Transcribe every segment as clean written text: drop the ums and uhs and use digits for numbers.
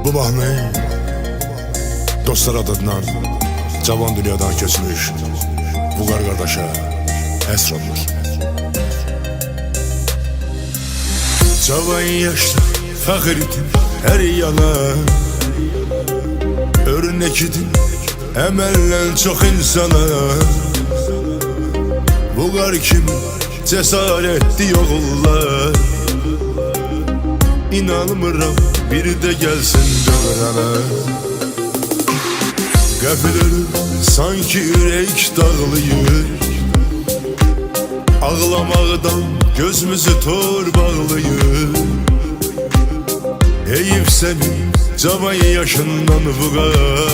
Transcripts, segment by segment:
Bu mahnı dostlar adından cavan dünyadan keçmiş Vüqar qardaşa həsr olunur. Cavan yaşda fəxr idin hər yana, örnek idin əməllə çox insana. Vüqar kimi cəsarətli oğullar, İnanmıram bir de gelsin dövrana. Qəfil ölür sanki ürək dağlayır, ağlamaqdan gözümüzü tor bağlayır. Heyif səni cavan yaşından Vüqar,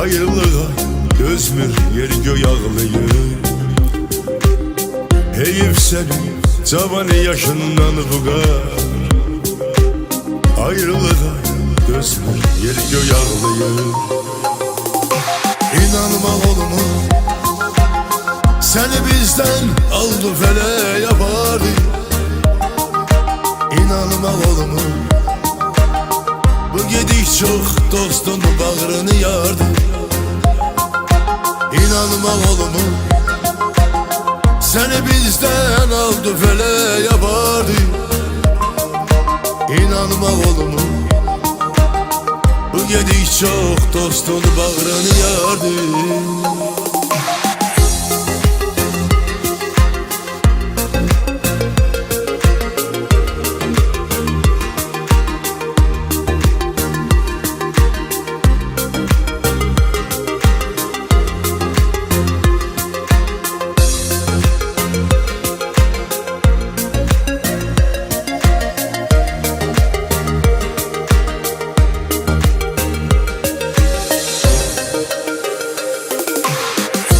ayrılığa gözmür yer göy ağlayır. Heyif səni cavan yaşından Vüqar, ayrılığa gözmür yer göy ağlayır. İnanma oğlumu, seni bizden aldı feleğe vardı. İnanma oğlumu, bu gedik çok dostun bağrını yardı. İnanma oğlumu, seni bizden aldı feleğe vardı. İnanma oğlumu, bu gedik çok dostun bağrını yardı.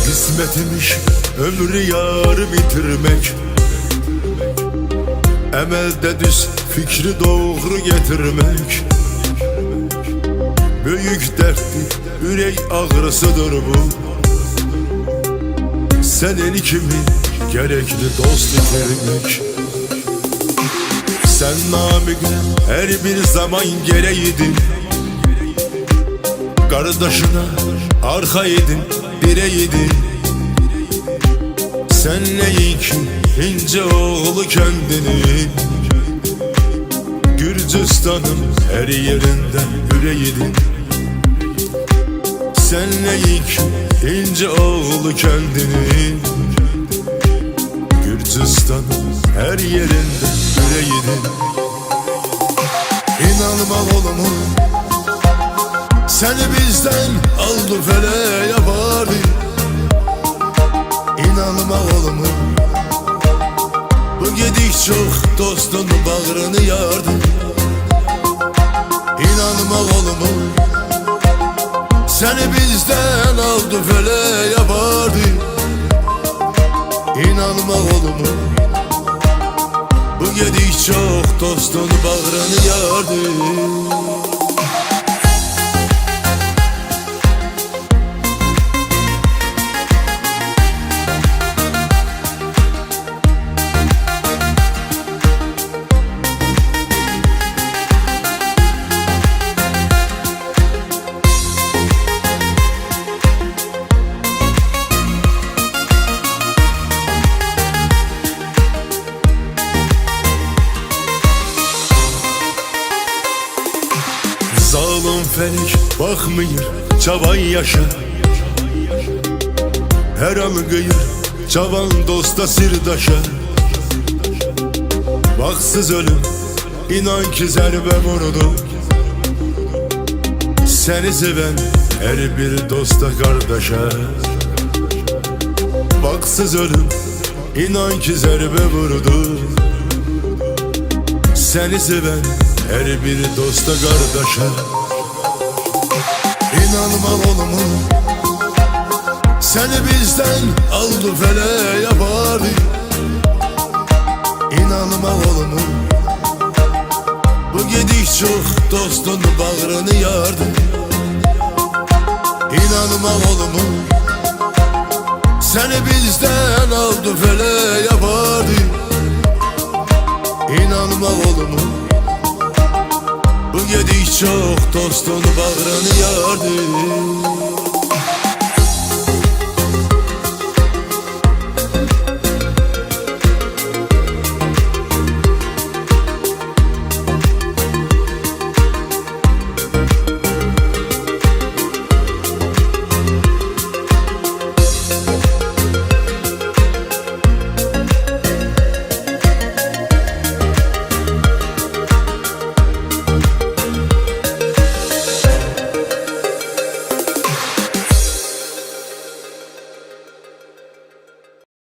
Kısmetmiş ömrü yar bitirmek, emelde düz fikri doğru getirmek. Büyük dertli ürek ağrısıdır bu, senin kimi gerekli dost bitirmek. Sen namıkla her bir zaman gereydin, kardeşine arkaydın, direydin. Sen neyin ki ince oğlu kendini, Gürcistan'ın her yerinden yüreğidin. Sen neyin ki ince oğlu kendini, Gürcistan'ın her yerinden yüreğidin. İnanma oğlumu, seni bizden aldı feleğe vardı. İnanma oğlumu, bu gedik çok dostun bağrını yardı. İnanma oğlumu, seni bizden aldı feleğe vardı. İnanma oğlumu, bu gedik çok dostun bağrını yardı. Zalim felek bakmıyor cavan yaşa, her an kıyır cavan dosta sirdaşa. Baksız ölüm inan ki zərbe vurdu, seni seven her bir dosta kardeşe. Baksız ölüm inan ki zərbe vurdu, seni seven her bir dosta kardeşe. İnanma oğlumu, seni bizden aldı feleğe vardı. İnanma oğlumu, bu gedik çok dostun bağrını yardı. İnanma oğlumu, seni bizden aldı feleğe vardı. İnanma oğlumu, oğlumu. Bu gedik çok dostun bağrını yardı.